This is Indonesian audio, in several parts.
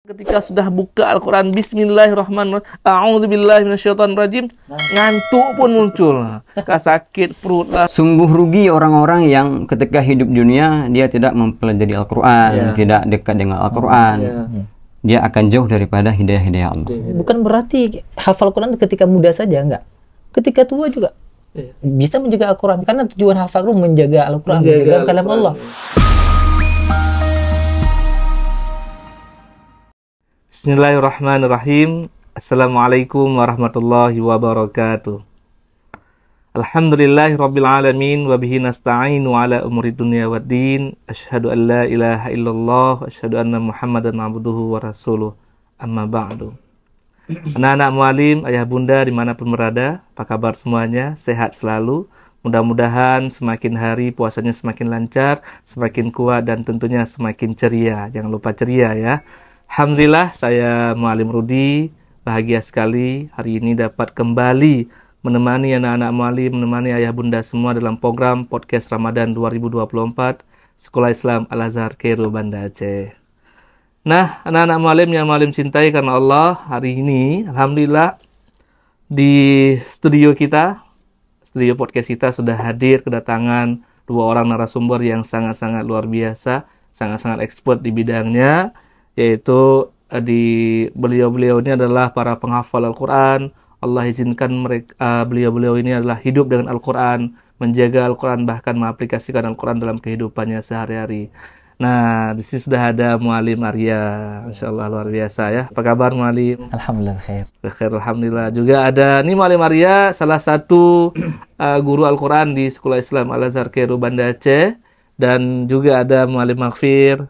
Ketika sudah buka Al-Quran, Bismillahirrahmanirrahim, A'udzubillahi minasyaitonirrajim, ngantuk pun muncul. Sakit perut lah. Sungguh rugi orang-orang yang ketika hidup dunia dia tidak mempelajari Al-Quran, tidak dekat dengan Al-Quran. Dia akan jauh daripada hidayah-hidayah Allah. Bukan berarti hafal Quran ketika muda saja, enggak. Ketika tua juga bisa menjaga Al-Quran. Karena tujuan hafal itu menjaga Al-Quran, menjaga kalam Allah. Bismillahirrahmanirrahim. Assalamualaikum warahmatullahi wabarakatuh. Alhamdulillahirabbil alamin wa bihi nasta'inu ala umuri dunya waddin. Asyhadu an la ilaha illallah wa asyhadu anna Muhammadan abduhu wa rasuluh. Amma ba'du. Anak-anak mualim, ayah bunda dimanapun berada, apa kabar semuanya? Sehat selalu. Mudah-mudahan semakin hari puasanya semakin lancar, semakin kuat dan tentunya semakin ceria. Jangan lupa ceria ya. Alhamdulillah, saya Mualim Rudi bahagia sekali hari ini dapat kembali menemani anak-anak mualim, menemani ayah bunda semua dalam program podcast Ramadan 2024 Sekolah Islam Al-Azhar Cairo Banda Aceh. Nah, anak-anak mualim yang mualim cintai karena Allah, hari ini alhamdulillah di studio kita, studio podcast kita sudah hadir kedatangan dua orang narasumber yang sangat-sangat luar biasa, sangat-sangat expert di bidangnya. Yaitu beliau-beliau ini adalah para penghafal Al-Quran. Allah izinkan mereka, beliau-beliau ini adalah hidup dengan Al-Quran, menjaga Al-Quran, bahkan mengaplikasikan Al-Quran dalam kehidupannya sehari-hari. Nah, di sini sudah ada Mualim Arya, Masya Allah luar biasa ya. Apa kabar Mualim? Alhamdulillah khair. Khair, alhamdulillah. Juga ada nih Mualim Arya, salah satu guru Al-Quran di Sekolah Islam Al-Azhar Cairo Banda Aceh, dan juga ada Mualim Maghfir.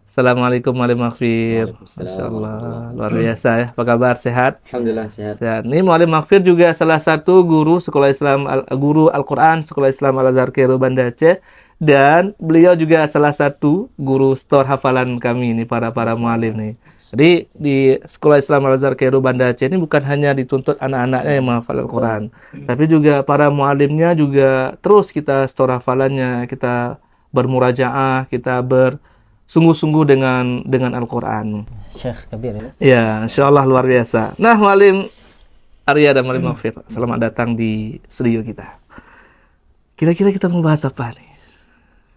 Assalamualaikum Mualim Maghfir. Masya Allah, luar biasa ya. Apa kabar? Sehat? Alhamdulillah sehat. Sehat. Ini Mualim Maghfir juga salah satu guru Sekolah Islam, guru Al-Quran Sekolah Islam Al-Azhar Cairo Banda Aceh, dan beliau juga salah satu guru store hafalan kami ini para mualim nih. Jadi di Sekolah Islam Al-Azhar Cairo Banda Aceh ini bukan hanya dituntut anak-anaknya yang menghafal Al-Quran, tapi juga para mualimnya juga terus kita store hafalannya, kita bermurajaah, kita sungguh-sungguh dengan Al-Quran. Syekh Kabir ya? Ya, insya Allah luar biasa. Nah, Mualim Arya dan Mualim Maghfir, selamat datang di studio kita. Kira-kira kita mau bahas apa nih?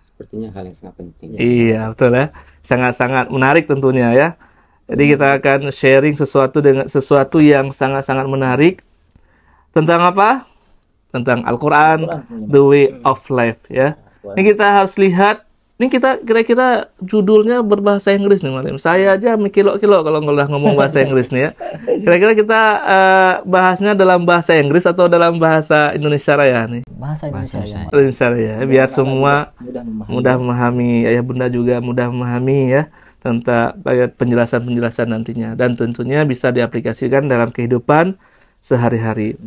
Sepertinya hal yang sangat penting. Iya, betul ya. Sangat-sangat menarik tentunya ya. Jadi kita akan sharing sesuatu yang sangat-sangat menarik. Tentang apa? Tentang Al-Quran, the way of life ya. Ini kita harus lihat. Ini kita kira-kira judulnya berbahasa Inggris nih Mualim. Saya aja mikilo-kilo kalau ngomong bahasa Inggris nih ya. Kira-kira kita bahasnya dalam bahasa Inggris atau dalam bahasa Indonesia Raya nih? Bahasa Indonesia ya. Indonesia Raya. Biar semua mudah memahami. Ayah bunda juga mudah memahami ya tentang penjelasan-penjelasan nantinya. Dan tentunya bisa diaplikasikan dalam kehidupan sehari-hari.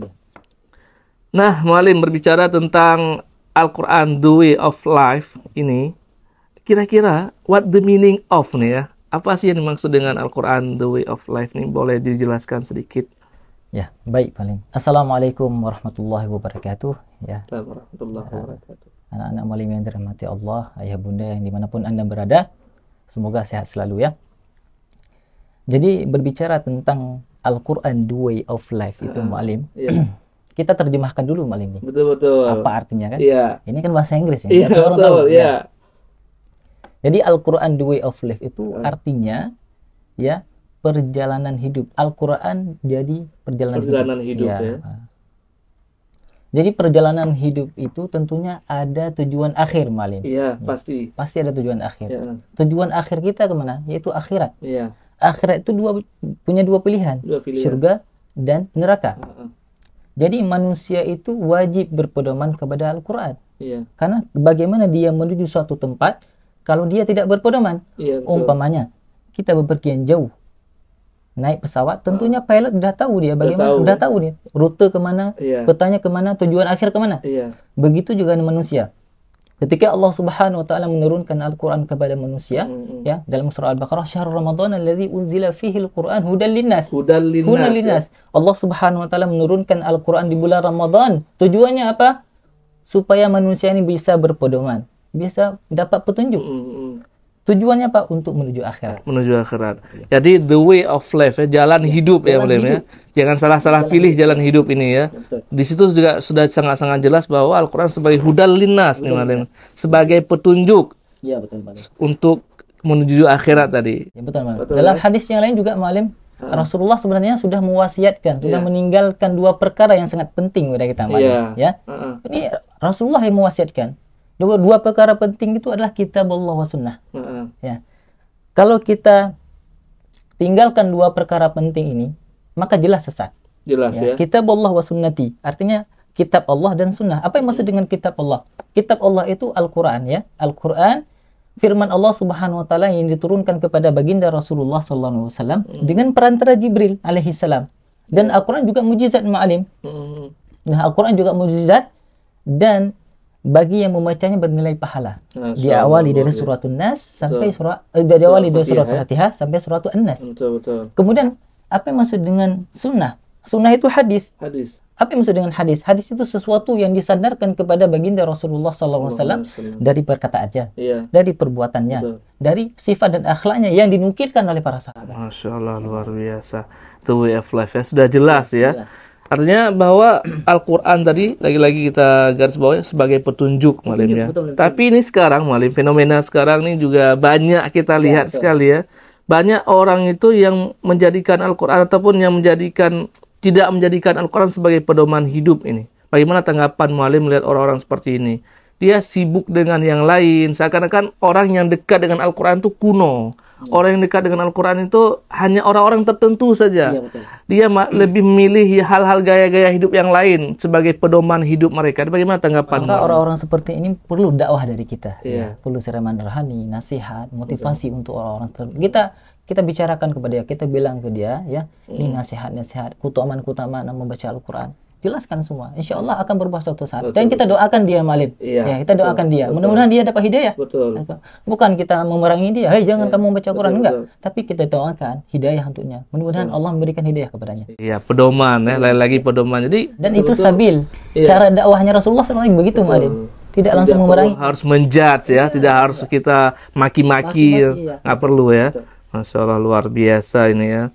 Nah, Mualim berbicara tentang Al-Quran, the way of life ini. Kira-kira what the meaning of nih ya? Apa sih yang dimaksud dengan Al-Quran the way of life nih? Boleh dijelaskan sedikit? Ya, baik paling. Assalamualaikum warahmatullahi wabarakatuh. Ya. Warahmatullahi wabarakatuh. Anak-anak mualim yang dirahmati Allah, ayah bunda yang dimanapun Anda berada, semoga sehat selalu ya. Jadi berbicara tentang Al-Quran the way of life itu mualim. Iya. Kita terjemahkan dulu mualim nih. Betul. Apa artinya kan? Iya. Ini kan bahasa Inggris ya. Iya, betul. Iya. Jadi Al-Quran the way of life itu artinya ya perjalanan hidup. Al-Quran jadi perjalanan hidup. Ya. Jadi perjalanan hidup itu tentunya ada tujuan akhir Malim. Iya, ya. Pasti ada tujuan akhir. Ya. Tujuan akhir kita kemana? Yaitu akhirat. Iya. Akhirat itu punya dua pilihan. Surga dan neraka. Jadi manusia itu wajib berpedoman kepada Al-Quran. Iya. Karena bagaimana dia menuju suatu tempat kalau dia tidak berpedoman? Iya, umpamanya kita bepergian jauh, naik pesawat, tentunya pilot sudah tahu dia bagaimana, sudah tahu dia rute kemana, petanya kemana, tujuan akhir kemana. Iya. Begitu juga dengan manusia. Ketika Allah Subhanahu wa taala menurunkan Al-Qur'an kepada manusia, ya, dalam surah Al-Baqarah, "Syahrul Ramadan alladzi unzila fihi al-Qur'an hudan linnas." Hudan linnas. Allah Subhanahu wa taala menurunkan Al-Qur'an di bulan Ramadan. Tujuannya apa? Supaya manusia ini bisa berpedoman, bisa dapat petunjuk. Tujuannya apa? Untuk menuju akhirat. Menuju akhirat. Jadi the way of life, ya, jalan hidup ya, Malim ya. Jangan salah-salah pilih jalan hidup ini ya. Di situ juga sudah sangat-sangat jelas bahwa Al-Quran sebagai hudal linnas nih Malim, sebagai petunjuk. Iya, betul, Malim. Untuk menuju akhirat tadi. Ya, betul, Malim. Dalam hadis yang lain juga Malim, Rasulullah sebenarnya sudah mewasiatkan, sudah meninggalkan 2 perkara yang sangat penting kepada kita, Malim. Ya. Ini Rasulullah yang mewasiatkan. Dua perkara penting itu adalah kitab Allah wa sunnah. Ya. Kalau kita tinggalkan 2 perkara penting ini, maka jelas sesat. Jelas ya. Kitab Allah wa sunnati. Artinya kitab Allah dan sunnah. Apa yang maksud dengan kitab Allah? Kitab Allah itu Al-Quran ya. Al-Quran firman Allah Subhanahu wa taala yang diturunkan kepada baginda Rasulullah sallallahu alaihi wasallam dengan perantara Jibril alaihi salam. Dan Al-Quran juga mukjizat Ma'alim. Nah, Al-Quran juga mukjizat dan bagi yang membacanya bernilai pahala. Diawali dari surat An-Nas sampai diawali dari surat Al-Fatihah sampai surat An-Nas. Kemudian apa yang maksud dengan sunnah? Sunnah itu hadis. Apa yang maksud dengan hadis? Hadis itu sesuatu yang disandarkan kepada baginda Rasulullah SAW dari perkataannya, dari perbuatannya, dari sifat dan akhlaknya yang dinukilkan oleh para sahabat. Masya Allah, luar biasa. Itu way of life ya, sudah jelas ya. Artinya bahwa Al-Quran tadi, lagi-lagi kita garis bawah sebagai petunjuk, Malim ya. Tapi ini sekarang, Malim, fenomena sekarang ini juga banyak kita lihat sekali ya. Banyak orang itu yang menjadikan Al-Quran ataupun yang tidak menjadikan Al-Quran sebagai pedoman hidup ini. Bagaimana tanggapan Malim melihat orang-orang seperti ini? Dia sibuk dengan yang lain, seakan-akan orang yang dekat dengan Al-Quran itu kuno. Orang yang dekat dengan Al-Quran itu hanya orang-orang tertentu saja. Dia lebih memilih hal-hal gaya-gaya hidup yang lain sebagai pedoman hidup mereka. Bagaimana tanggapan? Maka orang-orang seperti ini perlu dakwah dari kita. Perlu siraman rohani, nasihat, motivasi untuk orang-orang tertentu. Kita bicarakan kepada dia, kita bilang ke dia, ya, ini nasihat-nasihat, keutamaan-keutamaan membaca Al-Quran. Jelaskan semua. Insya Allah akan berubah suatu saat. Dan kita doakan dia, Malim. Ya, kita doakan dia. Mudah-mudahan dia dapat hidayah. Bukan kita memerangi dia. Hei, jangan kamu membaca Quran. Enggak. Tapi kita doakan hidayah untuknya. Mudah-mudahan Allah memberikan hidayah kepadanya. Iya, pedoman ya. Lain lagi pedoman. Jadi dan itu sabil. Cara dakwahnya Rasulullah sebenarnya begitu, Malim. Tidak langsung memerangi. Harus menjudge ya. Tidak harus kita maki-maki. Nggak perlu ya. Masya Allah, luar biasa ini ya.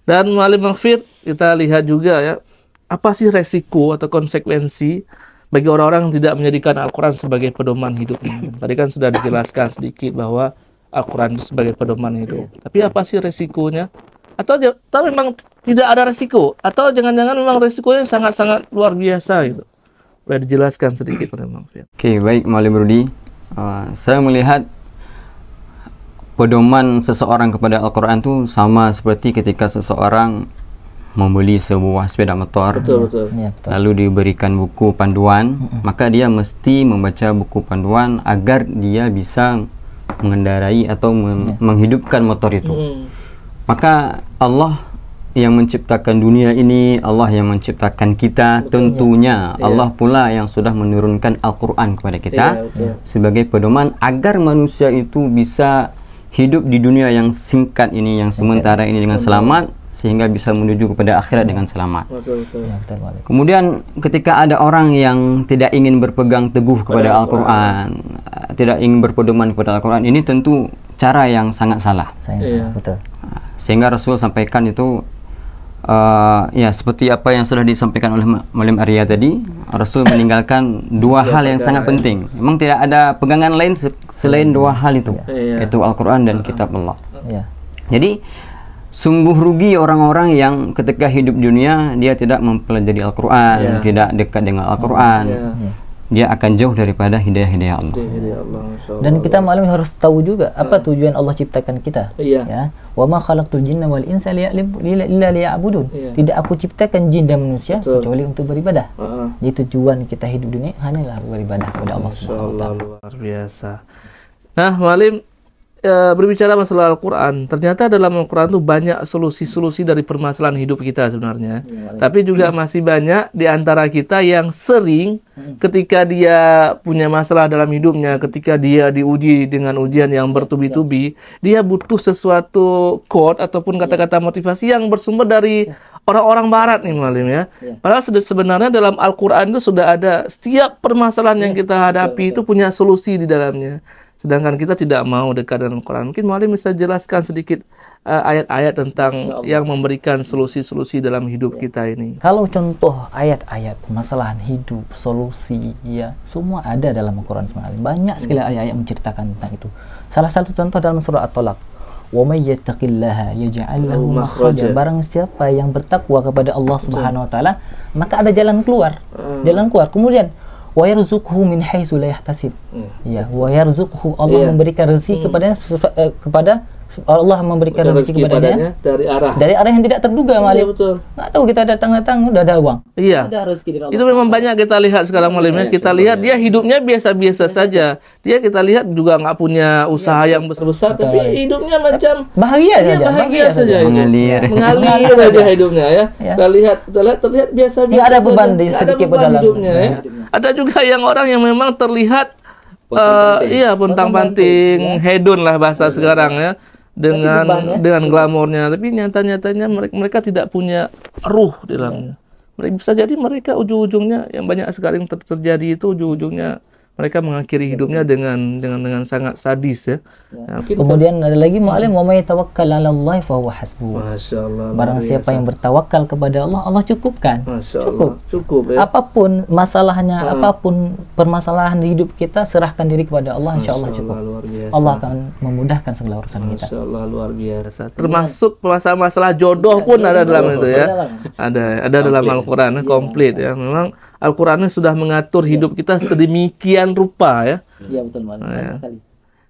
Dan Malim Maghfir, kita lihat juga ya. Apa sih resiko atau konsekuensi bagi orang-orang yang tidak menjadikan Al-Quran sebagai pedoman hidup ini? Tadi kan sudah dijelaskan sedikit bahwa Al-Quran itu sebagai pedoman hidup. Tapi apa sih resikonya? Atau memang tidak ada resiko? Atau jangan-jangan memang resikonya sangat-sangat luar biasa gitu? Boleh dijelaskan sedikit oleh Bang Fiat. Oke, baik Malim Rudi. Saya melihat pedoman seseorang kepada Al-Quran itu sama seperti ketika seseorang membeli sebuah sepeda motor, lalu diberikan buku panduan, maka dia mesti membaca buku panduan agar dia bisa mengendarai atau menghidupkan motor itu. Maka Allah yang menciptakan dunia ini, Allah yang menciptakan kita, tentunya Allah pula yang sudah menurunkan Al-Quran kepada kita sebagai pedoman agar manusia itu bisa hidup di dunia yang singkat ini, yang sementara ini dengan selamat, sehingga bisa menuju kepada akhirat dengan selamat. Kemudian ketika ada orang yang tidak ingin berpegang teguh kepada Al-Quran, tidak ingin berpedoman kepada Al-Quran, ini tentu cara yang sangat salah. Sehingga Rasul sampaikan itu, ya seperti apa yang sudah disampaikan oleh Malim Arya tadi, Rasul meninggalkan 2 hal yang sangat penting. Memang tidak ada pegangan lain selain 2 hal itu, yaitu Al-Quran dan Kitab Allah. Jadi sungguh rugi orang-orang yang ketika hidup dunia dia tidak mempelajari Al-Quran, tidak dekat dengan Al-Quran. Dia akan jauh daripada hidayah-hidayah Allah. Dan kita malam harus tahu juga apa tujuan Allah ciptakan kita. Ya. Wa ma khalaqtul jinna wal insa illa liya'budun. Tidak aku ciptakan jin dan manusia kecuali untuk beribadah. Jadi tujuan kita hidup dunia hanyalah beribadah kepada Allah Subhanahu wa taala. Luar biasa. Nah, Malim, berbicara masalah Al-Quran, ternyata dalam Al-Quran itu banyak solusi-solusi dari permasalahan hidup kita sebenarnya. Tapi juga masih banyak di antara kita yang sering ketika dia punya masalah dalam hidupnya, ketika dia diuji dengan ujian yang bertubi-tubi, dia butuh sesuatu quote ataupun kata-kata motivasi yang bersumber dari orang-orang barat nih Malim ya. Padahal sebenarnya dalam Al-Quran itu sudah ada setiap permasalahan yang kita hadapi itu punya solusi di dalamnya. Sedangkan kita tidak mau dekat dengan Al-Quran. Mungkin Mu'alim bisa jelaskan sedikit ayat-ayat tentang yang memberikan solusi-solusi dalam hidup kita ini. Kalau contoh ayat-ayat permasalahan hidup, solusi, ya semua ada dalam Al-Quran. Banyak sekali ayat-ayat menceritakan tentang itu. Salah satu contoh dalam surah At-Talaq. Wa may yattaqillaha yaj'al lahu makhraja. Barang siapa yang bertakwa kepada Allah Subhanahu wa taala, maka ada jalan keluar. Jalan keluar. Kemudian wa yarzuqhu min haitsu la yahtasib. Ya, wa yarzuqhu, Allah memberikan rezeki kepada Allah memberikan rezeki kepadanya dari arah yang tidak terduga, Malim. Nggak tahu, kita datang udah ada uang. Iya. Ada rezeki dari Allah. Itu memang banyak kita lihat sekarang, Malim. Kita lihat dia hidupnya biasa-biasa saja. Dia kita lihat juga nggak punya usaha yang besar-besar, tapi hidupnya macam bahagia saja. Mengalir aja hidupnya ya. Terlihat biasa-biasa. Nggak ada beban sedikit pada hidupnya ya. Ada juga yang orang yang memang terlihat pontang-panting, hedon lah bahasa sekarang ya. Dengan glamornya, tapi nyatanya mereka tidak punya ruh di dalamnya. Bisa jadi mereka ujung-ujungnya yang banyak sekali yang terjadi itu ujung-ujungnya mereka mengakhiri hidupnya dengan sangat sadis ya. Kemudian ada lagi Mu'alim, wa may tawakkal 'ala Allah fa huwa hasbuh. Masyaallah. Barang siapa yang bertawakal kepada Allah, Allah cukupkan. Cukup ya. Apapun masalahnya, apapun permasalahan hidup kita, serahkan diri kepada Allah, insyaallah cukup. Allah akan memudahkan segala urusan kita. Masyaallah, luar biasa. Termasuk masalah jodoh pun ada dalam itu ya. Ada dalam Al-Qur'an komplit ya. Memang Al-Qur'an sudah mengatur hidup kita sedemikian rupa ya. Iya betul, banyak kali.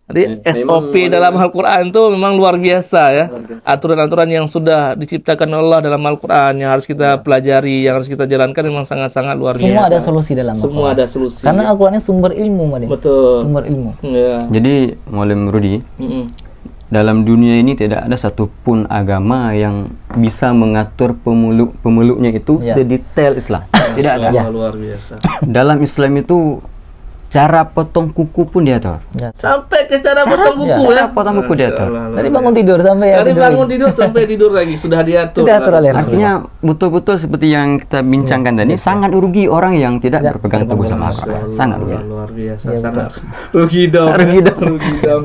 Jadi SOP dalam Al-Quran itu memang luar biasa ya. Aturan-aturan yang sudah diciptakan Allah dalam Al-Quran yang harus kita pelajari, yang harus kita jalankan memang sangat-sangat luar biasa. Semua ada solusi dalam Al-Quran. Semua ada solusi. Karena Al-Quran ini sumber ilmu, Madim. Betul. Sumber ilmu. Ya. Jadi Mu'alim Rudi, dalam dunia ini tidak ada satupun agama yang bisa mengatur pemeluknya itu sedetail Islam. Tidak ada. Luar biasa. Dalam Islam itu cara potong kuku pun diatur. Sampai ke cara potong kuku ya. Cara potong kuku diatur. Dari bangun tidur sampai tidur lagi sudah diatur. Artinya betul-betul seperti yang kita bincangkan tadi, sangat rugi orang yang tidak berpegang teguh sama Al-Quran. Sangat rugi. Luar biasa, sangat rugi dong.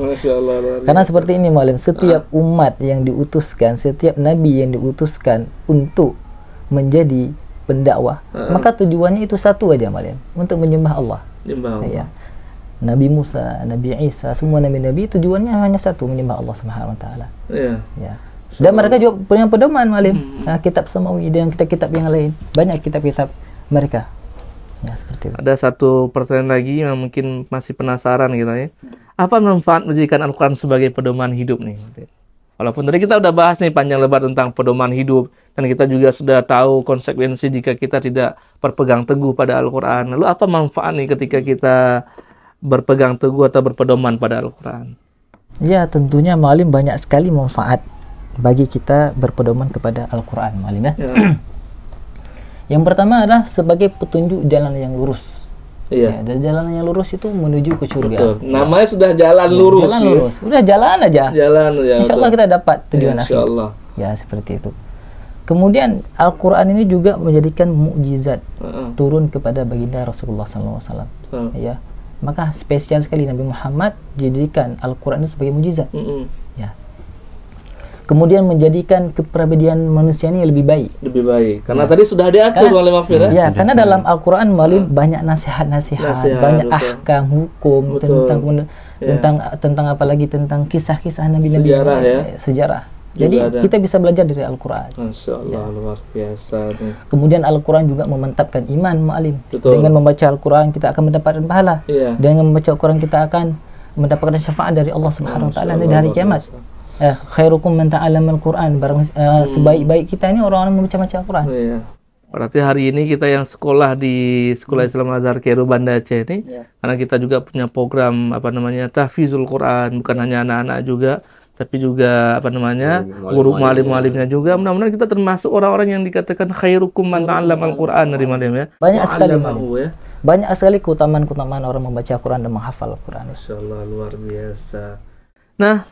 Masya Allah. Karena seperti ini, Malim, setiap umat yang diutuskan, setiap nabi yang diutuskan untuk menjadi pendakwah, maka tujuannya itu satu aja, Malim, untuk menyembah Allah. Ya. Nabi Musa, Nabi Isa, semua nabi-nabi tujuannya hanya satu, menyembah Allah Subhanahu wa taala. Ya. Dan mereka juga punya pedoman, Malim. Kitab Samawi dan kitab-kitab yang lain. Banyak kitab-kitab mereka. Ya, seperti itu. Ada satu pertanyaan lagi yang mungkin masih penasaran kita ya. Apa manfaat menjadikan Al-Quran sebagai pedoman hidup nih? Walaupun tadi kita udah bahas nih panjang lebar tentang pedoman hidup, dan kita juga sudah tahu konsekuensi jika kita tidak berpegang teguh pada Al-Quran. Lalu apa manfaat nih ketika kita berpegang teguh atau berpedoman pada Al-Quran? Ya, tentunya, Malim, banyak sekali manfaat bagi kita berpedoman kepada Al-Quran, Malim ya. Yang pertama adalah sebagai petunjuk jalan yang lurus. Ya, dan jalan yang lurus itu menuju ke surga. Betul. Namanya sudah jalan lurus. Jalan lurus. Udah jalan aja. Insya Allah kita dapat tujuan akhir. Ya, seperti itu. Kemudian Al-Quran ini juga menjadikan mukjizat turun kepada baginda Rasulullah SAW. Ya, maka spesial sekali Nabi Muhammad dijadikan Al-Quran itu sebagai mukjizat. Ya. Kemudian menjadikan kepribadian manusia ini lebih baik. Karena tadi sudah diatur oleh Mafir. Ya, karena dalam Al-Quran Malim banyak nasihat-nasihat, banyak ahkam hukum tentang apalagi tentang kisah-kisah nabi-nabi, sejarah. Jadi kita bisa belajar dari Al-Quran. Masya Allah, luar biasa nih. Kemudian Al-Quran juga memantapkan iman, Malim. Dengan membaca Al-Quran kita akan mendapatkan pahala. Dengan membaca Al-Quran kita akan mendapatkan syafaat dari Allah Subhanahu wa taala di hari kiamat. Khairukum man ta'allama al-Quran. Sebaik-baik kita ini orang-orang membaca Al-Quran. Berarti hari ini kita yang sekolah di Sekolah Islam Azhar Kairu Banda Aceh ini, karena kita juga punya program tahfizul Quran, bukan hanya anak-anak juga, tapi juga guru mualim-mualimnya juga. Mudah-mudahan kita termasuk orang-orang yang dikatakan khairukum man ta'allama al-Quran dari Malim ya. Banyak sekali ya. Banyak sekali keutamaan orang membaca Al-Quran dan menghafal Al-Quran. Masyaallah, luar biasa. Nah,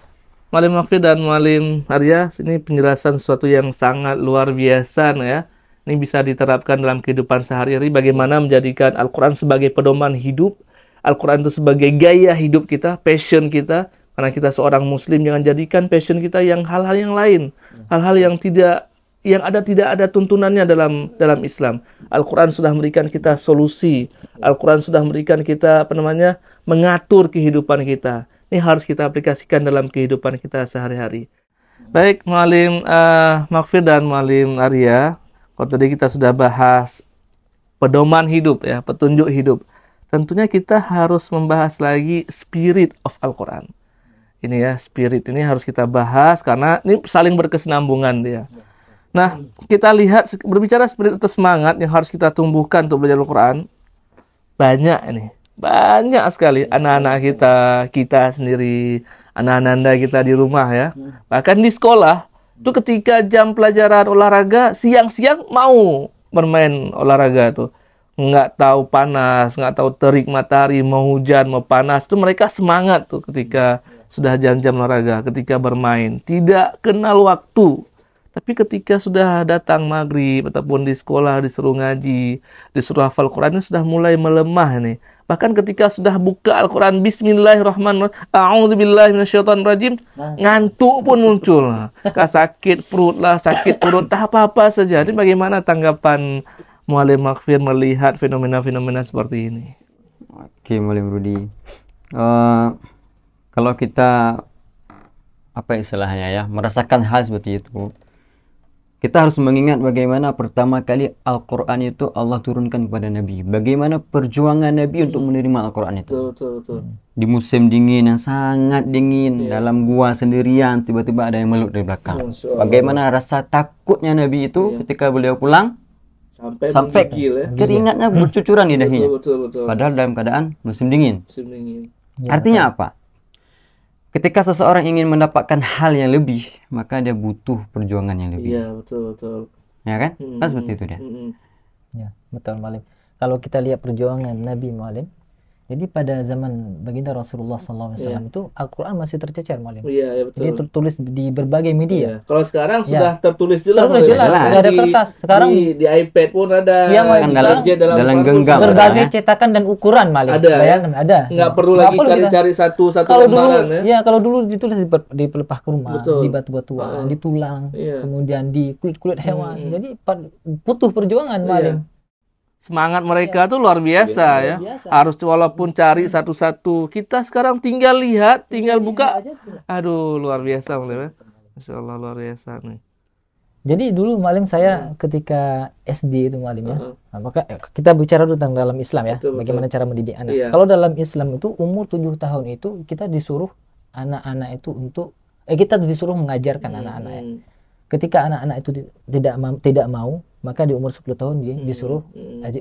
Mualim Mafir dan Mualim Arya, ini penjelasan sesuatu yang sangat luar biasa ya. Ini bisa diterapkan dalam kehidupan sehari-hari, bagaimana menjadikan Al-Quran sebagai pedoman hidup Al-Quran itu sebagai gaya hidup kita, passion kita. Karena kita seorang muslim, jangan jadikan passion kita yang hal-hal yang lain. Hal-hal yang tidak ada tuntunannya dalam Islam. Al-Quran sudah memberikan kita solusi. Al-Quran sudah memberikan kita mengatur kehidupan kita. Ini harus kita aplikasikan dalam kehidupan kita sehari-hari. Baik, Mu'alim Maghfir dan Mu'alim Arya, kalau tadi kita sudah bahas pedoman hidup ya, petunjuk hidup. Tentunya kita harus membahas lagi spirit of Al-Quran. Ini ya, spirit ini harus kita bahas karena ini saling berkesinambungan dia. Nah, kita lihat, berbicara spirit atau semangat yang harus kita tumbuhkan untuk belajar Al-Quran, banyak sekali anak-anak kita sendiri, anak-anak Anda kita di rumah ya. Bahkan di sekolah, itu ketika jam pelajaran olahraga, siang-siang mau bermain olahraga tuh. Nggak tahu panas, nggak tahu terik matahari, mau hujan, mau panas, itu mereka semangat tuh ketika sudah jam-jam olahraga, ketika bermain. Tidak kenal waktu. Tapi ketika sudah datang maghrib ataupun di sekolah disuruh ngaji, disuruh hafal Quran, ini sudah mulai melemah nih. Bahkan ketika sudah buka Al-Quran, Bismillahirrahmanirrahim, A'udzubillahi minasyaitonirrajim, ngantuk pun muncul. Sakit perut lah, sakit perut, tak apa-apa saja. Ini bagaimana tanggapan Mu'alim Maghfir melihat fenomena-fenomena seperti ini? Oke, Mu'alim Rudi. Kalau kita istilahnya ya, merasakan hal seperti itu, kita harus mengingat bagaimana pertama kali Al-Quran itu Allah turunkan kepada Nabi. Bagaimana perjuangan Nabi untuk menerima Al-Quran itu. Betul. Di musim dingin yang sangat dingin, dalam gua sendirian, tiba-tiba ada yang meluk dari belakang. Bagaimana rasa takutnya Nabi itu ketika beliau pulang, sampai keringatnya bercucuran di dahinya. Betul. Padahal dalam keadaan musim dingin. Artinya apa? Ketika seseorang ingin mendapatkan hal yang lebih, maka dia butuh perjuangan yang lebih. Iya, betul. Ya kan? Kan seperti itu dia. Ya, betul, Mu'alim. Kalau kita lihat perjuangan Nabi, Mu'alim, jadi pada zaman baginda Rasulullah SAW itu Al-Quran masih tercecer, Mu'alim. Iya, betul. Jadi tertulis di berbagai media. Kalau sekarang sudah tertulis jelas. Ada kertas. Sekarang di iPad pun ada. Iya, dalam genggam. Berbagai cetakan dan ukuran, Mu'alim. Bayangkan, ada. Nggak perlu lagi cari-cari satu lembaran ya. Kalau dulu ditulis di pelepah kurma, di batu-batuan, di tulang, kemudian di kulit-kulit hewan. Jadi butuh perjuangan, Mu'alim. Semangat mereka tuh luar biasa ya. Harus walaupun cari satu-satu. Kita sekarang tinggal lihat, tinggal buka. Aduh, luar biasa, Mu'alim. Masya Allah, luar biasa nih. Jadi dulu, Mu'alim, saya ketika SD itu, Mu'alim ya. Maka kita bicara dulu tentang dalam Islam ya. Bagaimana cara mendidik anak. Kalau dalam Islam itu umur 7 tahun itu kita disuruh anak-anak itu kita disuruh mengajarkan anak-anak. Ketika anak-anak itu tidak mau, maka di umur 10 tahun disuruh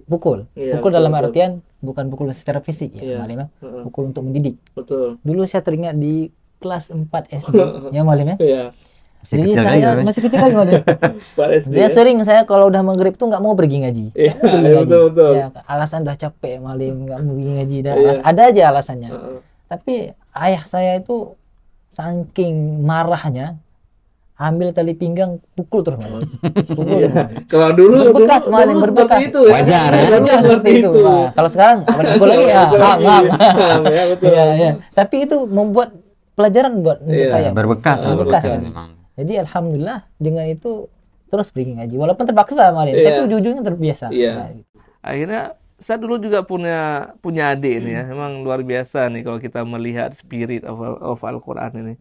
pukul. Pukul dalam artian bukan pukul secara fisik ya, Mu'alim ya. Pukul untuk mendidik. Betul. Dulu saya teringat di kelas 4 SD ya, Mu'alim ya. Jadi masih kecil kan, Mu'alim. Dia sering saya kalau udah maghrib tuh nggak mau pergi ngaji. Betul. Ya, alasan udah capek, Mu'alim, nggak mau pergi ngaji. Ada aja alasannya. Tapi ayah saya itu saking marahnya, ambil tali pinggang, pukul terus. Kalau dulu berbekas, Mu'alim, berbekas. Seperti itu ya. Wajar ya. Seperti itu. Nah, kalau sekarang pukul lagi ya. Ya, betul. Ya. Tapi itu membuat pelajaran buat saya. Berbekas. Jadi alhamdulillah dengan itu terus pergi ngaji. Walaupun terpaksa, Mu'alim, tapi ujung-ujungnya terbiasa. Akhirnya saya dulu juga punya adik ini ya. Memang luar biasa nih kalau kita melihat spirit of Al-Quran ini.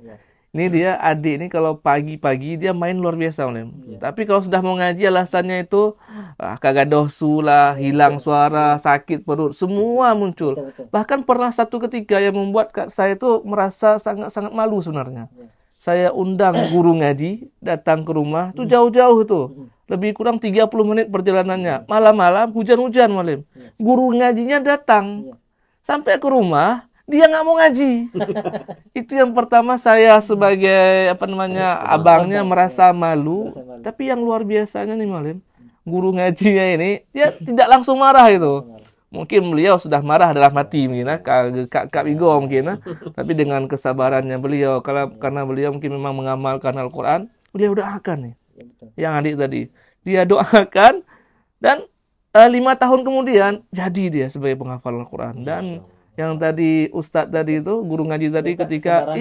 Ini dia adik ini kalau pagi-pagi dia main luar biasa, Mu'alim. Tapi kalau sudah mau ngaji alasannya itu kagak dosu lah, hilang suara, sakit perut, semua muncul. Bahkan pernah satu ketika yang membuat saya itu merasa sangat-sangat malu sebenarnya. Saya undang guru ngaji datang ke rumah, itu jauh-jauh tuh. Lebih kurang 30 menit perjalanannya. Malam-malam hujan-hujan, Mu'alim. Guru ngajinya datang. Sampai ke rumah, dia nggak mau ngaji. Itu yang pertama saya sebagai abangnya merasa malu. Tapi yang luar biasanya nih, Mu'alim, guru ngajinya ini dia tidak langsung marah itu. Mungkin beliau sudah marah dalam hati mungkin kak Igo mungkin. Tapi dengan kesabarannya beliau, karena beliau mungkin memang mengamalkan Al-Quran, beliau doakan nih. Yang adik tadi dia doakan dan 5 tahun kemudian jadi dia sebagai penghafal Al-Quran. Dan yang tadi Ustadz tadi itu, guru ngaji tadi ketika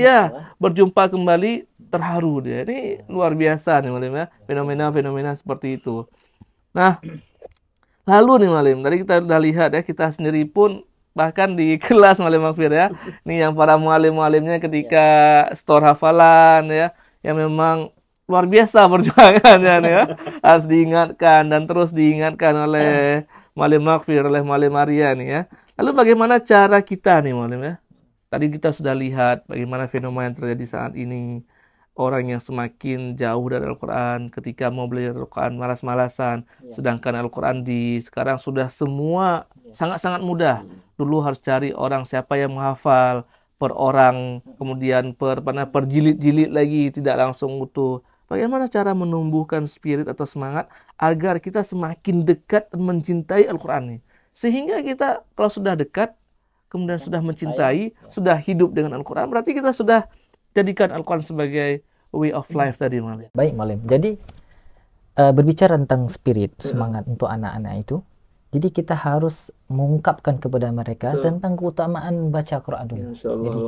berjumpa kembali terharu dia. Ini luar biasa nih Malim ya, fenomena-fenomena seperti itu. Nah, lalu nih Malim, tadi kita udah lihat ya, kita sendiri pun bahkan di kelas Malim Makfir ya, ini yang para mualim-mualimnya ketika store hafalan ya, yang memang luar biasa perjuangannya nih ya, harus diingatkan dan terus diingatkan oleh Malim Makfir, oleh Malim Arya nih ya. Lalu bagaimana cara kita nih Malim ya? Tadi kita sudah lihat bagaimana fenomena yang terjadi saat ini. Orang yang semakin jauh dari Al-Quran, ketika mau belajar Al-Quran malas-malasan. Sedangkan Al-Quran sekarang sudah semua sangat-sangat mudah. Dulu harus cari orang siapa yang menghafal per orang, kemudian per jilid-jilid lagi, tidak langsung utuh. Bagaimana cara menumbuhkan spirit atau semangat agar kita semakin dekat dan mencintai Al-Quran ini? Sehingga kita kalau sudah dekat, kemudian sudah mencintai, sudah hidup dengan Al-Quran, berarti kita sudah jadikan Al-Quran sebagai way of life tadi Malim. Baik Malim. Jadi berbicara tentang spirit, semangat untuk anak-anak itu, jadi kita harus mengungkapkan kepada mereka tentang keutamaan baca Quran dulu. Jadi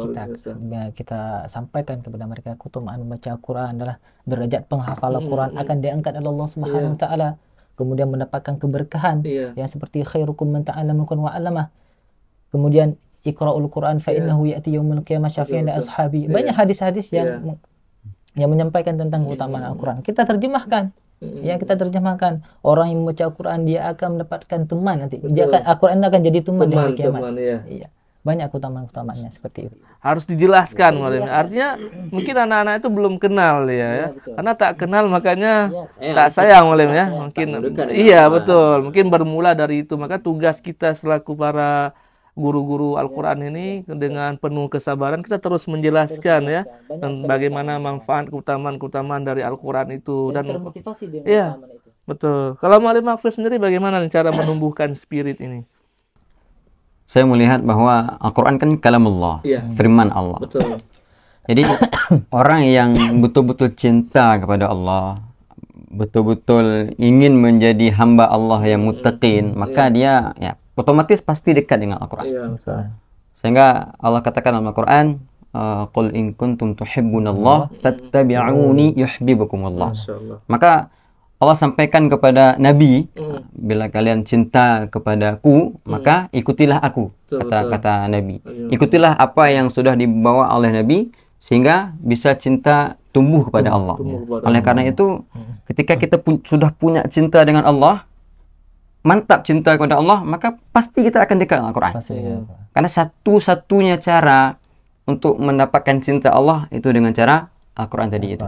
kita sampaikan kepada mereka keutamaan baca Quran adalah derajat penghafal Al-Quran akan diangkat oleh Allah Subhanahu wa taala. Kemudian mendapatkan keberkahan yang seperti khairukum man ta'allama al-Qur'an wa 'allama. Kemudian Iqra'ul Quran fa innahu ya'ti yaumil qiyamah syafi'an li ashabi. Banyak hadis-hadis yang menyampaikan tentang keutamaan Al-Quran. Kita terjemahkan. Ya, kita terjemahkan. Orang yang membaca Al-Quran dia akan mendapatkan teman nanti. Al-Quran akan jadi teman di hari kiamat. Iya. Banyak keutamaan-keutamaannya seperti itu. Harus dijelaskan Malim. Artinya mungkin anak-anak itu belum kenal ya. Karena tak kenal makanya tak sayang Malim ya. Mungkin betul. Mungkin bermula dari itu. Maka tugas kita selaku para guru-guru Al-Quran ini dengan penuh kesabaran kita terus menjelaskan ya dan bagaimana manfaat keutamaan dari Al-Quran itu dan termotivasi dengan keutamaan itu. Betul. Kalau Malim Makfir sendiri bagaimana cara menumbuhkan spirit ini? Saya melihat bahwa Al-Quran kan kalamullah, firman Allah. Betul. Jadi orang yang betul-betul cinta kepada Allah, betul-betul ingin menjadi hamba Allah yang muttaqin, maka dia otomatis pasti dekat dengan Al-Quran. Sehingga Allah katakan dalam Al-Quran, Qul in kuntum tuhibbunallah fattabi'uni yuhibbukumullah. Maka Allah sampaikan kepada Nabi, bila kalian cinta kepadaku, maka ikutilah aku, kata Nabi. Ikutilah apa yang sudah dibawa oleh Nabi, sehingga bisa cinta tumbuh kepada Allah. Oleh karena itu, ketika kita sudah punya cinta dengan Allah, mantap cinta kepada Allah, maka pasti kita akan dekat dengan Al-Quran. Karena satu-satunya cara untuk mendapatkan cinta Allah itu dengan cara Al-Quran tadi itu.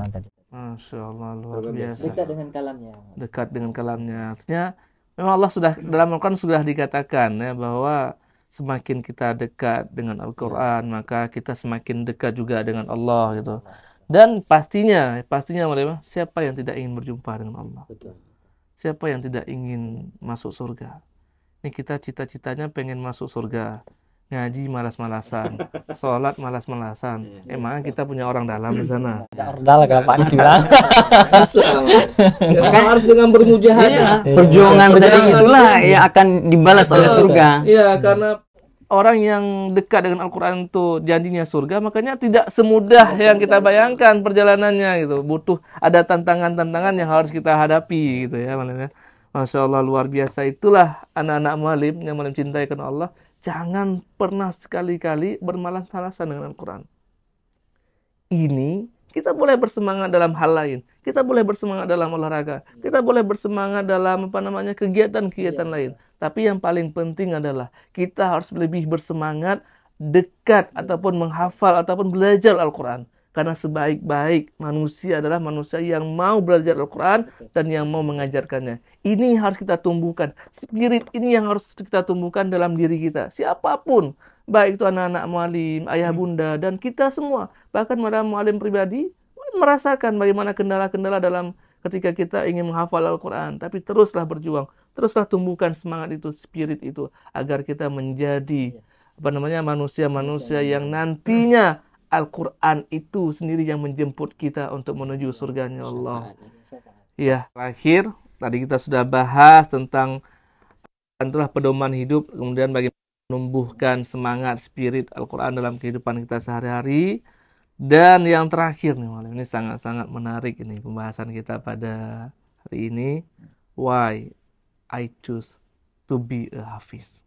Masya Allah, luar biasa. Dekat dengan kalamnya. Dekat dengan kalamnya. Artinya memang Allah sudah dalam Al-Quran sudah dikatakan ya bahwa semakin kita dekat dengan Al-Quran maka kita semakin dekat juga dengan Allah gitu. Dan pastinya siapa yang tidak ingin berjumpa dengan Allah? Betul. Siapa yang tidak ingin masuk surga? Ini kita cita-citanya pengen masuk surga. Ngaji malas-malasan, sholat malas-malasan. Emang kita punya orang dalam di sana. Ordal ke Pak Anies bilang. Harus dengan bermujahadah. Perjuangan tadi itulah yang akan dibalas oleh surga. Iya, karena orang yang dekat dengan Al-Quran itu janjinya surga, makanya tidak semudah yang kita bayangkan perjalanannya gitu. Butuh ada tantangan-tantangan yang harus kita hadapi gitu ya. Masya Allah, luar biasa. Itulah anak-anak mualim yang mencintai karena Allah. Jangan pernah sekali-kali bermalas-malasan dengan Al-Quran. Ini kita boleh bersemangat dalam hal lain. Kita boleh bersemangat dalam olahraga. Kita boleh bersemangat dalam kegiatan-kegiatan lain. Tapi yang paling penting adalah kita harus lebih bersemangat dekat ataupun menghafal ataupun belajar Al-Quran. Karena sebaik-baik manusia adalah manusia yang mau belajar Al-Quran dan yang mau mengajarkannya. Ini harus kita tumbuhkan. Spirit ini yang harus kita tumbuhkan dalam diri kita. Siapapun, baik itu anak-anak mualim, ayah bunda, dan kita semua. Bahkan para mualim pribadi merasakan bagaimana kendala-kendala dalam ketika kita ingin menghafal Al-Quran. Tapi teruslah berjuang. Teruslah tumbuhkan semangat itu, spirit itu. Agar kita menjadi manusia-manusia yang nantinya Al-Quran itu sendiri yang menjemput kita untuk menuju surganya Allah. Ya, terakhir tadi kita sudah bahas tentang itulah pedoman hidup, kemudian bagaimana menumbuhkan semangat spirit Al-Quran dalam kehidupan kita sehari-hari. Dan yang terakhir nih Mu'allim, ini sangat-sangat menarik ini pembahasan kita pada hari ini. Why I choose to be a hafiz.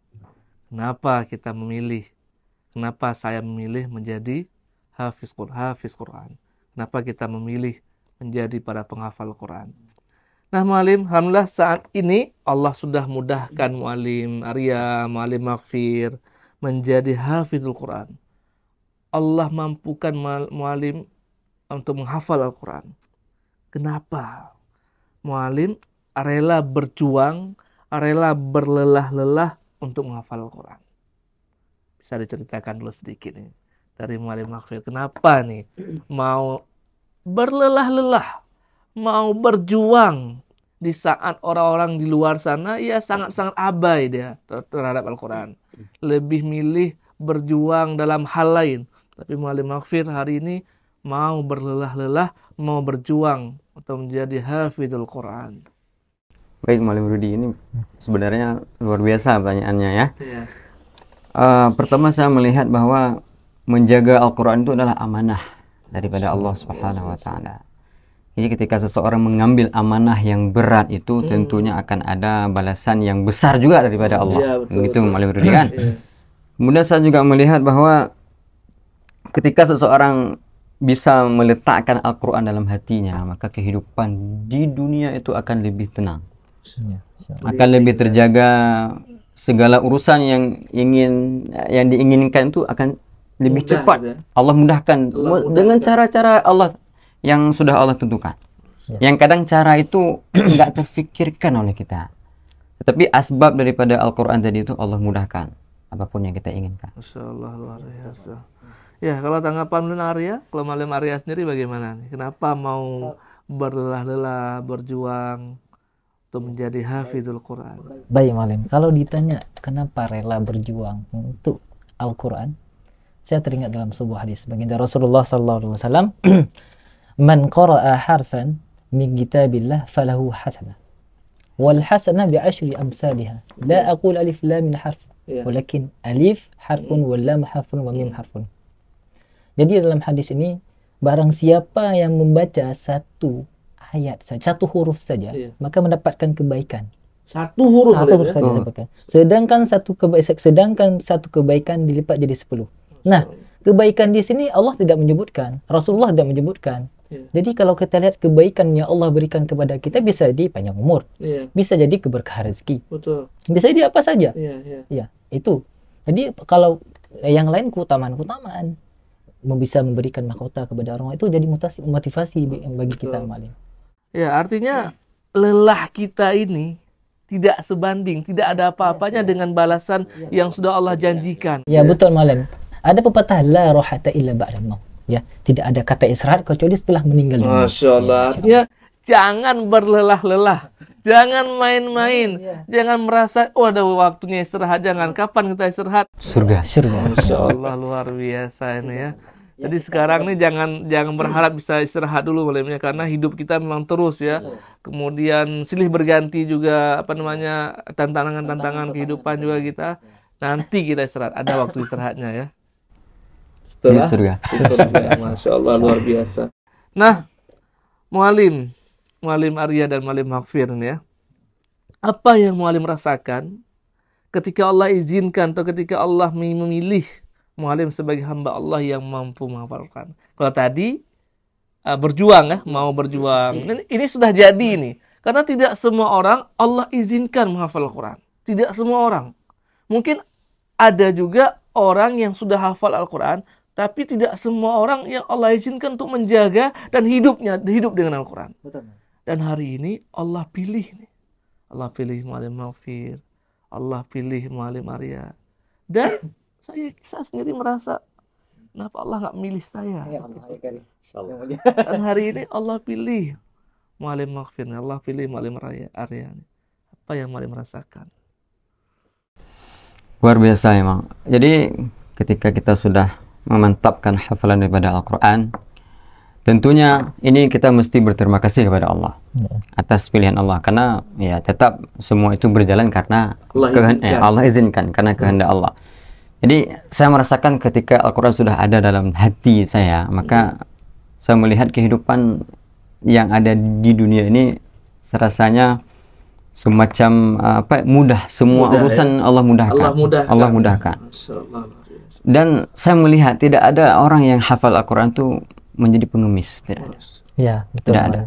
Kenapa kita memilih? Kenapa saya memilih menjadi hafiz Quran? Kenapa kita memilih menjadi para penghafal Quran? Nah Mu'allim, alhamdulillah saat ini Allah sudah mudahkan Mu'allim Arya, Mu'allim Maghfir menjadi hafizul Quran. Allah mampukan Mu'allim untuk menghafal Al-Quran. Kenapa? Mu'allim rela berjuang, rela berlelah-lelah untuk menghafal Al-Quran. Bisa diceritakan dulu sedikit nih dari Mu'allim Maghfir. Kenapa nih mau berlelah-lelah, mau berjuang di saat orang-orang di luar sana ya sangat-sangat abai dia terhadap Al-Quran. Lebih milih berjuang dalam hal lain. Tapi Mu'allim Maghfir hari ini mau berlelah-lelah, mau berjuang untuk menjadi hafizul Quran. Baik Mu'allim Rudi, ini sebenarnya luar biasa pertanyaannya ya. Pertama saya melihat bahwa menjaga Al-Quran itu adalah amanah daripada Allah Subhanahu wa Ta'ala. Jadi ketika seseorang mengambil amanah yang berat itu tentunya akan ada balasan yang besar juga daripada Allah. Begitu Mu'allim Rudi kan? Kemudian saya juga melihat bahwa ketika seseorang bisa meletakkan Al-Quran dalam hatinya, maka kehidupan di dunia itu akan lebih tenang. Akan lebih terjaga, segala urusan yang diinginkan itu akan lebih cepat. Allah mudahkan dengan cara-cara Allah yang sudah Allah tentukan. Yang kadang cara itu enggak terfikirkan oleh kita. Tetapi asbab daripada Al-Quran tadi itu Allah mudahkan apapun yang kita inginkan. Masya Allah, luar biasa. Ya, kalau tanggapan Mu'allim Arya, kalau Mu'allim Arya sendiri bagaimana nih? Kenapa mau berlelah-lelah, berjuang untuk menjadi hafizul Quran? Baik Mu'allim, kalau ditanya kenapa rela berjuang untuk Al-Quran, saya teringat dalam sebuah hadis baginda Rasulullah SAW, man qara'a harfan min kitabillah falahu hasanah wal hasanah bi'ashri amsalha la aqul alif lam min harf walakin alif harfun wal lam harfun wa mim harfun. Jadi dalam hadis ini, barang siapa yang membaca satu ayat saja, satu huruf saja, maka mendapatkan kebaikan. Satu huruf saja dapatkan. Sedangkan satu kebaikan dilipat jadi 10. Nah, kebaikan di sini Allah tidak menyebutkan, Rasulullah tidak menyebutkan. Jadi kalau kita lihat kebaikan yang Allah berikan kepada kita, bisa jadi panjang umur, bisa jadi keberkahan rezeki, bisa jadi apa saja. Ya, itu. Jadi kalau yang lain keutamaan bisa memberikan mahkota kepada orang itu jadi motivasi bagi kita Mu'allim. Ya, artinya lelah kita ini tidak sebanding, tidak ada apa-apanya dengan balasan yang sudah Allah janjikan. Ya, betul Mu'allim. Ada pepatah la rohata illa ba'dal maut. Ya, tidak ada kata istirahat kecuali setelah meninggal dunia. Masya Allah. Artinya jangan berlelah-lelah, jangan main-main, jangan merasa ada waktunya istirahat. Jangan, kapan kita istirahat? Surga. Masya Allah, luar biasa ini ya. Jadi sekarang nih jangan berharap bisa istirahat dulu Mu'allimnya, karena hidup kita memang terus ya. Kemudian silih berganti juga tantangan kehidupan juga kita. Nanti kita istirahat, ada waktu istirahatnya ya. Setelah surga. Masya Allah, luar biasa. Nah, Mu'allim Arya dan Mu'allim Maghfir ya. Apa yang Mu'allim rasakan ketika Allah izinkan atau ketika Allah memilih Mu'allim sebagai hamba Allah yang mampu menghafalkan? Kalau tadi berjuang ya, mau berjuang. Ini sudah jadi ini. Karena tidak semua orang Allah izinkan menghafal Al-Quran. Tidak semua orang. Mungkin ada juga orang yang sudah hafal Al-Quran, tapi tidak semua orang yang Allah izinkan untuk menjaga dan hidup dengan Al-Quran. Dan hari ini Allah pilih nih. Allah pilih Mu'allim Maghfir, Allah pilih Mu'allim Arya. Dan saya sendiri merasa, kenapa Allah nggak milih saya? Dan hari ini Allah pilih Mu'allim Maghfir, Allah pilih Mu'allim Arya. Apa yang Mu'allim rasakan? Luar biasa emang. Jadi ketika kita sudah memantapkan hafalan daripada Al-Quran, tentunya ini kita mesti berterima kasih kepada Allah atas pilihan Allah, karena ya tetap semua itu berjalan karena Allah izinkan karena kehendak Allah. Jadi saya merasakan ketika Al-Quran sudah ada dalam hati saya, maka saya melihat kehidupan yang ada di dunia ini serasanya semacam mudah, semua urusan ya? Allah mudahkan. Dan saya melihat tidak ada orang yang hafal Al-Quran itu menjadi pengemis, tidak ada. Ya, betul. Tidak ada.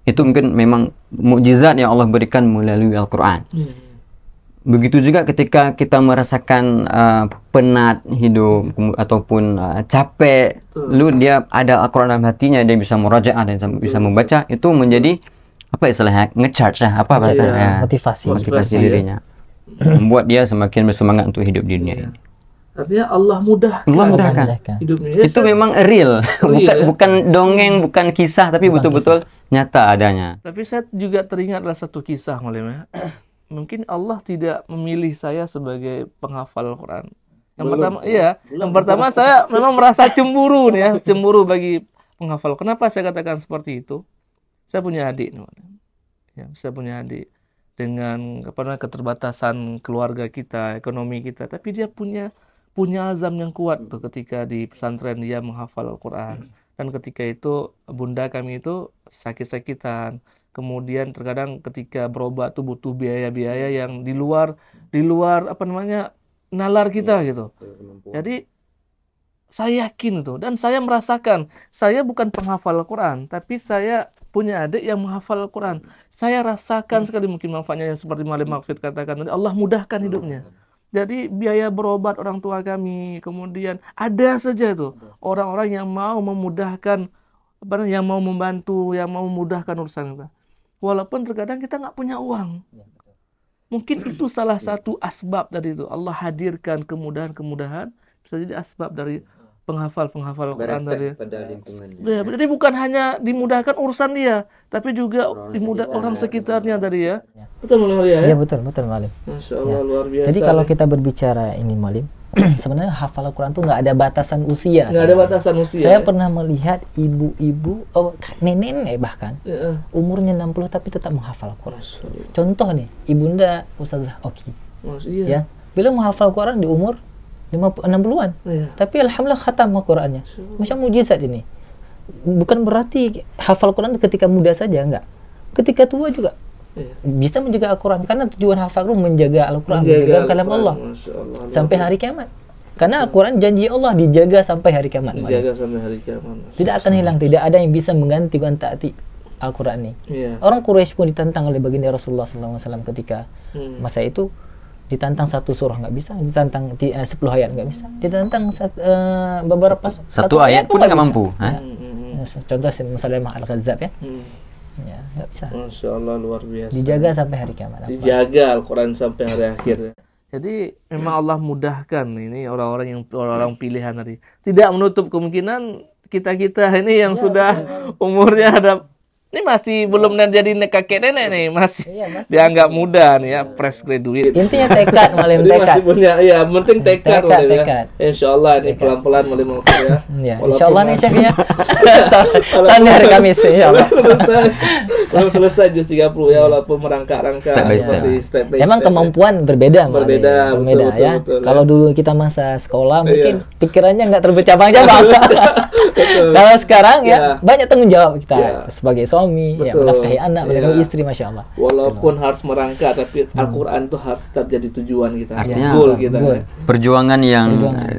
Itu mungkin memang mukjizat yang Allah berikan melalui Al-Quran. Begitu juga ketika kita merasakan penat hidup ataupun capek, lalu dia ada Al-Quran dalam hatinya, dia bisa murajaah dan bisa membaca, itu menjadi apa istilahnya, ngecharge ya, apa bahasanya, motivasi dirinya, membuat dia semakin bersemangat untuk hidup di dunia ini. Artinya Allah mudahkan hidupnya. Itu memang real, bukan dongeng, bukan kisah, tapi betul-betul nyata adanya. Tapi saya juga teringatlah satu kisah, Malim ya. Mungkin Allah tidak memilih saya sebagai penghafal Al-Quran. Yang pertama saya memang merasa cemburu nih ya, cemburu bagi penghafal. Kenapa saya katakan seperti itu? Saya punya adik, ya, saya punya adik dengan keterbatasan keluarga kita, ekonomi kita, tapi dia punya azam yang kuat tuh ketika di pesantren dia menghafal Al-Quran. Dan ketika itu bunda kami itu sakit-sakitan. Kemudian terkadang ketika berobat tuh butuh biaya-biaya yang di luar nalar kita gitu. Jadi saya yakin itu, dan saya merasakan saya bukan penghafal Al-Quran, tapi saya punya adik yang menghafal Al-Quran. Saya rasakan sekali mungkin manfaatnya yang seperti Malim Mahfid katakan, Allah mudahkan hidupnya. Jadi biaya berobat orang tua kami, kemudian ada saja tuh orang-orang yang mau memudahkan, yang mau membantu, yang mau memudahkan urusan kita. Walaupun terkadang kita nggak punya uang. Mungkin itu salah satu asbab dari itu. Allah hadirkan kemudahan-kemudahan, bisa jadi asbab dari penghafal Al-Quran tadi. Ya, jadi bukan hanya dimudahkan urusan dia, tapi juga orang sekitarnya tadi ya. Betul Malim ya? Iya betul Malim. Masya Allah, luar biasa. Jadi kalau kita berbicara ini Malim, sebenarnya hafal Al-Quran tuh nggak ada batasan usia. Nggak ada batasan usia. Saya pernah melihat ibu-ibu, nenek bahkan, umurnya 60 tapi tetap menghafal Al-Quran. Contoh nih, ibunda Ustazah Oki. Ya, beliau menghafal Al-Quran di umur 60-an. Tapi alhamdulillah khatam Al-Qurannya. Macam mujizat ini. Bukan berarti hafal Quran ketika muda saja, enggak. Ketika tua juga bisa menjaga Al-Quran, karena tujuan hafal Quran menjaga Al-Quran, menjaga kalam Allah sampai hari kiamat. Karena Al-Quran janji Allah dijaga sampai hari kiamat. Tidak akan hilang, tidak ada yang bisa mengganti taati Al-Quran ini. Orang Quraisy pun ditantang oleh baginda Rasulullah SAW ketika masa itu. Ditantang satu surah nggak bisa, ditantang 10 ayat nggak bisa, ditantang beberapa satu ayat pun nggak mampu. Contoh Musalamah Al-Ghazzab ya, nggak bisa. Masya Allah, luar biasa. Dijaga sampai hari kiamat. Dijaga Al-Quran sampai hari akhir. Jadi memang Allah mudahkan ini orang pilihan tadi. Tidak menutup kemungkinan kita ini yang sudah umurnya ada. Ini masih belum jadi kakek nenek nih, masih dianggap muda nih ya, fresh graduate. Intinya tekad, Malim, tekad. Masih punya, ya, penting tekad. Insyaallah ini pelan-pelan Malim ya. Ya, insyaallah nih Chef ya. Standar Kamis insyaallah. Belum selesai juz 30 ya, walaupun merangkak-rangkak seperti step by step. Emang kemampuan berbeda ya. Kalau dulu kita masa sekolah mungkin pikirannya nggak terbercabang-cabang. Kalau sekarang ya banyak tanggung jawab kita sebagai suami, ya, menafkahi anak, menafkahi istri, Masya Allah. Walaupun harus merangkak, tapi Al-Quran itu harus tetap jadi tujuan kita. Artinya goal kita. Perjuangan yang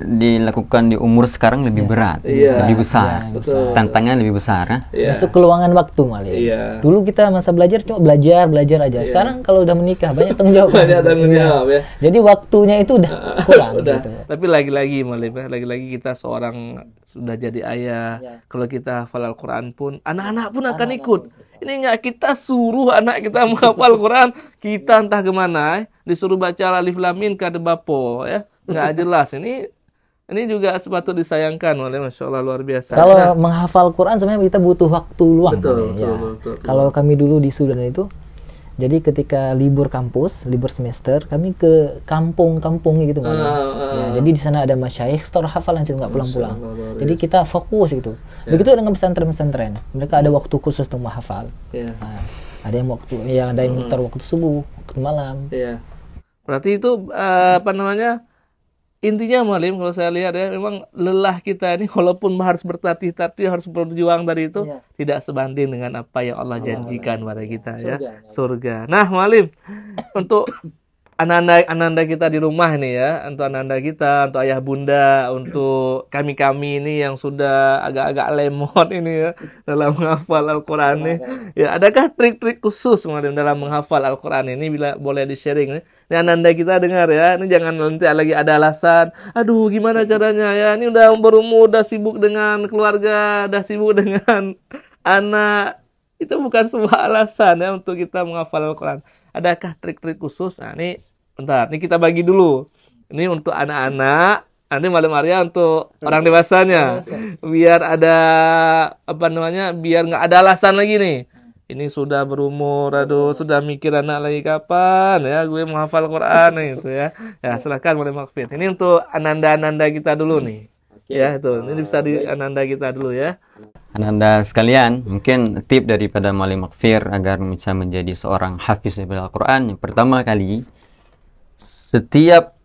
dilakukan di umur sekarang lebih berat, lebih besar. Tantangan lebih besar. Masuk keluangan waktu malah. Dulu kita masa belajar cuma belajar aja. Sekarang kalau udah menikah banyak tanggung jawab. Jadi waktunya itu udah kurang. Gitu. Tapi lagi-lagi kita seorang sudah jadi ayah, kalau kita hafal Al-Quran pun, anak-anak pun akan ikut. Ini nggak kita suruh anak kita menghafal Al-Quran, kita entah kemana, disuruh baca Alif Lam Mim Kad Bapo, ya, nggak jelas. Ini juga sepatut disayangkan, Masya Allah, luar biasa. Kalau menghafal Quran sebenarnya kita butuh waktu luang. Betul. Kalau kami dulu di Sudan itu, jadi ketika libur kampus, libur semester, kami ke kampung-kampung gitu. Jadi di sana ada masyayikh, store hafalan itu nggak pulang-pulang. Jadi kita fokus gitu. Begitu dengan pesantren-pesantren, mereka ada waktu khusus untuk menghafal. Ada yang ada yang muter waktu subuh, waktu malam. Berarti itu intinya Mualim, kalau saya lihat ya, memang lelah kita ini walaupun harus bertatih-tatih, harus berjuang dari itu, tidak sebanding dengan apa yang Allah janjikan pada kita ya, surga. Nah Mualim, untuk ananda kita di rumah nih ya, untuk ananda kita, untuk ayah bunda, untuk kami ini yang sudah agak-agak lemot ini ya dalam menghafal Al-Quran nih. Ya, adakah trik-trik khusus Mualim dalam menghafal Al-Quran ini, bila boleh di-sharing nih? Ini ananda kita dengar ya, ini jangan nanti lagi ada alasan, aduh gimana caranya ya, ini udah berumur, udah sibuk dengan keluarga, udah sibuk dengan anak. Itu bukan sebuah alasan ya untuk kita menghafal Al-Quran. Adakah trik-trik khusus? Nah, ini bentar, ini kita bagi dulu. Ini untuk anak-anak, nanti Malam Arya untuk orang dewasanya. Biar ada biar nggak ada alasan lagi nih. Ini sudah berumur, aduh, sudah mikir anak lagi kapan ya gue menghafal Quran gitu ya. Ya, silakan Malam Makfir. Ini untuk ananda-ananda kita dulu nih. Ya, itu. Ini bisa di ananda kita dulu ya. Ananda sekalian, mungkin tip daripada Malam Makfir agar bisa menjadi seorang hafiz Al-Quran, yang pertama kali, setiap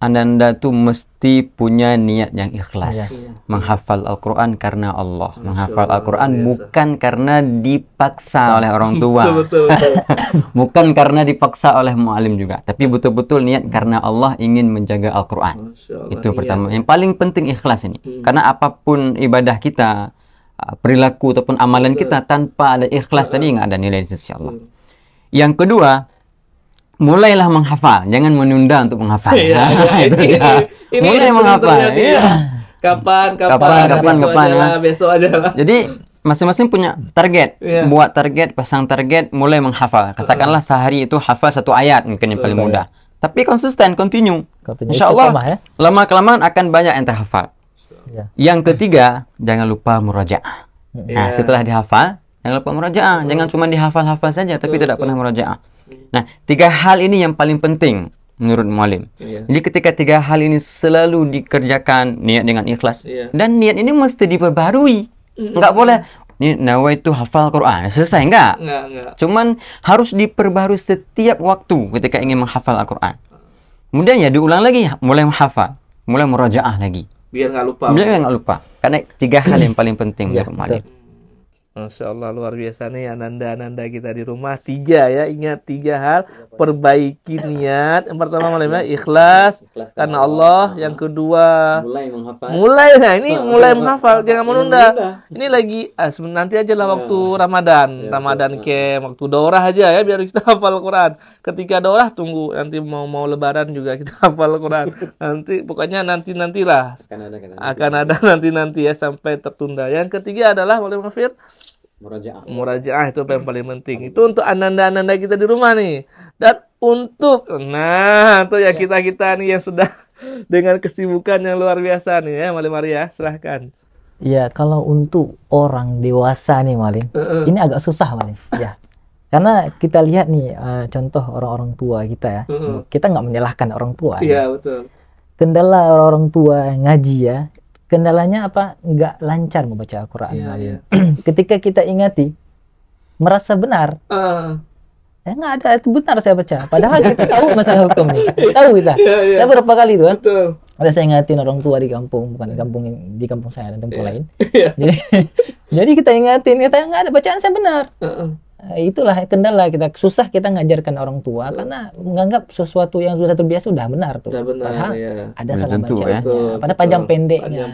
ananda tuh mesti punya niat yang ikhlas. Menghafal Al-Quran karena Allah. Menghafal Al-Quran bukan karena dipaksa oleh orang tua. Bukan karena dipaksa oleh mu'alim juga. Tapi betul-betul niat karena Allah ingin menjaga Al-Quran. Itu pertama. Yang paling penting ikhlas ini. Karena apapun ibadah kita, perilaku ataupun amalan kita tanpa ada ikhlas tadi nggak ada nilai di sisi Allah. Yang kedua, mulailah menghafal, jangan menunda untuk menghafal. Ini mulai menghafal. Kapan besok aja lah. Jadi masing-masing punya target, buat target, pasang target, mulai menghafal. Katakanlah sehari itu hafal 1 ayat, mungkin yang paling mudah. Tapi konsisten, continue. Insya Allah lama kelamaan akan banyak yang terhafal. Yang ketiga, jangan lupa murajaah. Nah, setelah dihafal, jangan lupa murajaah. Jangan cuma dihafal-hafal saja, tapi tidak pernah murajaah. Nah, 3 hal ini yang paling penting menurut mualim. Jadi ketika 3 hal ini selalu dikerjakan, niat dengan ikhlas, dan niat ini mesti diperbarui. Enggak boleh ini nawaitu hafal Quran, selesai enggak. Cuman harus diperbarui setiap waktu ketika ingin menghafal Al-Quran. Kemudian ya diulang lagi, mulai menghafal, mulai murajaah lagi. Biar nggak lupa. Biar nggak lupa. Karena 3 hal yang paling penting menurut mualim. Masya Allah, luar biasa nih ananda-ananda kita di rumah. 3 ya, ingat 3 hal. Perbaiki niat. Yang pertama ikhlas karena Allah. Yang kedua mulai menghafal, jangan menunda. Ini lagi nanti aja lah waktu Ramadan camp, waktu daurah aja ya, biar kita hafal Quran. Ketika daurah tunggu, nanti mau lebaran juga kita hafal Quran. Nanti pokoknya nantilah akan ada nanti ya, sampai tertunda. Yang ketiga adalah murajaah, itu yang paling penting. Itu untuk ananda-ananda kita di rumah nih. Dan untuk kita nih yang sudah dengan kesibukan yang luar biasa nih ya, Malim Arya, silahkan. Ya, kalau untuk orang dewasa nih Malim, ini agak susah Malim. Ya. Karena kita lihat nih contoh orang-orang tua kita ya. Kita nggak menyalahkan orang tua. Iya, betul. Kendala orang-orang tua ngaji ya. Kendalanya apa? Nggak lancar membaca Al-Quran. Ketika kita ingati, merasa benar. Nggak ada, itu benar saya baca. Padahal kita tahu masalah hukum nih. Tahu kita. Saya berapa kali itu kan? Ada saya ingatin orang tua di kampung, bukan di kampung saya, dan kampung lain. Jadi kita ingatin, kita nggak ada, bacaan saya benar. Itulah kendala kita, susah kita ngajarkan orang tua karena menganggap sesuatu yang sudah terbiasa sudah benar tuh. Padahal ada salah bacaannya, pada panjang pendeknya.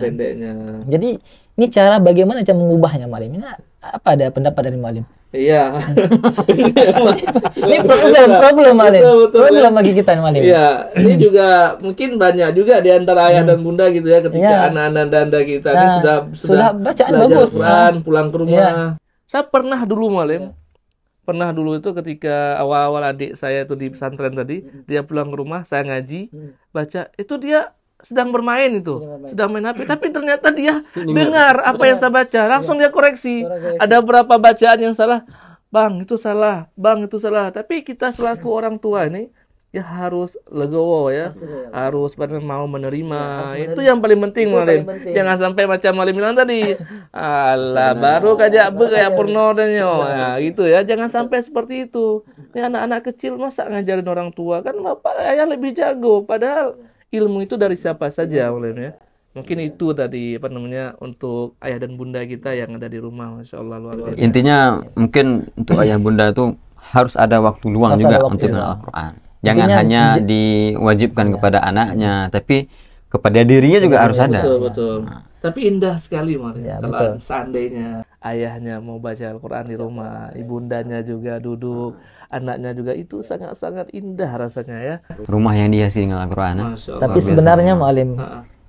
Jadi ini cara bagaimana cara mengubahnya Malim. Ini apa ada pendapat dari Malim? Iya. Ini problem Malim. Problem bagi kita Malim. Iya, ini juga mungkin banyak juga di antara ayah dan bunda gitu ya, ketika anak-anak kita ini sudah bacaan belajar bagus, Quran, pulang ke rumah. Saya pernah dulu Malim. Pernah dulu itu ketika awal-awal adik saya itu di pesantren tadi, dia pulang ke rumah, saya ngaji, baca, itu dia sedang bermain itu, sedang main HP, tapi ternyata dia dengar apa yang saya baca, langsung dia koreksi. Ada berapa bacaan yang salah, bang itu salah, tapi kita selaku orang tua ini, ya harus legowo ya, harus mau menerima. Itu yang paling penting Malim. Jangan sampai macam Malim bilang tadi, Allah baru kayak purno dan nah, gitu ya. Jangan sampai seperti itu. Ini anak-anak kecil masa ngajarin orang tua, kan bapak ayah lebih jago. Padahal ilmu itu dari siapa saja, ya. Mungkin itu tadi untuk ayah dan bunda kita yang ada di rumah, Masya Allah luar biasa. Intinya mungkin untuk ayah bunda itu harus ada waktu luang juga untuk Al-Quran. Jangan hanya diwajibkan kepada anaknya, tapi kepada dirinya juga harus ada. Betul. Tapi indah sekali kalau seandainya ayahnya mau baca Al-Quran di rumah, ibundanya juga duduk, anaknya juga, itu sangat-sangat indah rasanya ya. Rumah yang dihiasi dengan Al-Quran. Tapi sebenarnya Mu'alim,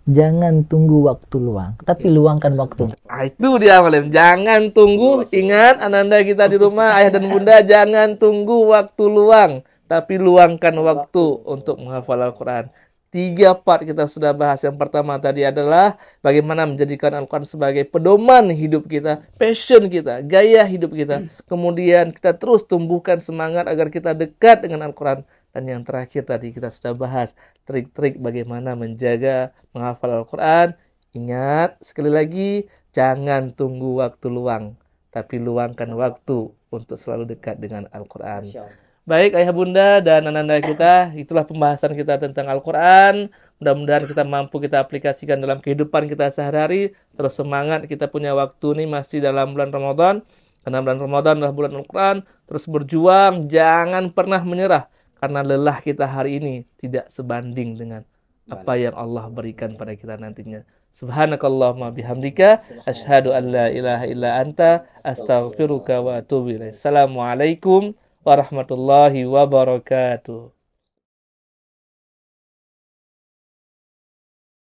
jangan tunggu waktu luang, tapi luangkan waktu. Itu dia Mu'alim, jangan tunggu. Ingat ananda kita di rumah, ayah dan bunda, jangan tunggu waktu luang, tapi luangkan waktu untuk menghafal Al-Quran. 3 part kita sudah bahas. Yang pertama tadi adalah bagaimana menjadikan Al-Quran sebagai pedoman hidup kita, passion kita, gaya hidup kita. Kemudian kita terus tumbuhkan semangat agar kita dekat dengan Al-Quran. Dan yang terakhir tadi kita sudah bahas trik-trik bagaimana menjaga menghafal Al-Quran. Ingat, sekali lagi, jangan tunggu waktu luang, tapi luangkan waktu untuk selalu dekat dengan Al-Quran. Baik ayah bunda dan ananda kita, itulah pembahasan kita tentang Al-Quran. Mudah-mudahan kita mampu kita aplikasikan dalam kehidupan kita sehari-hari. Terus semangat, kita punya waktu nih masih dalam bulan Ramadan. Karena bulan Ramadan adalah bulan Al-Quran. Terus berjuang, jangan pernah menyerah. Karena lelah kita hari ini tidak sebanding dengan apa yang Allah berikan pada kita nantinya. Subhanakallahumma bihamdika asyhadu an la ilaha illa anta astaghfiruka wa atubu ilaik. Assalamualaikum warahmatullahi wabarakatuh.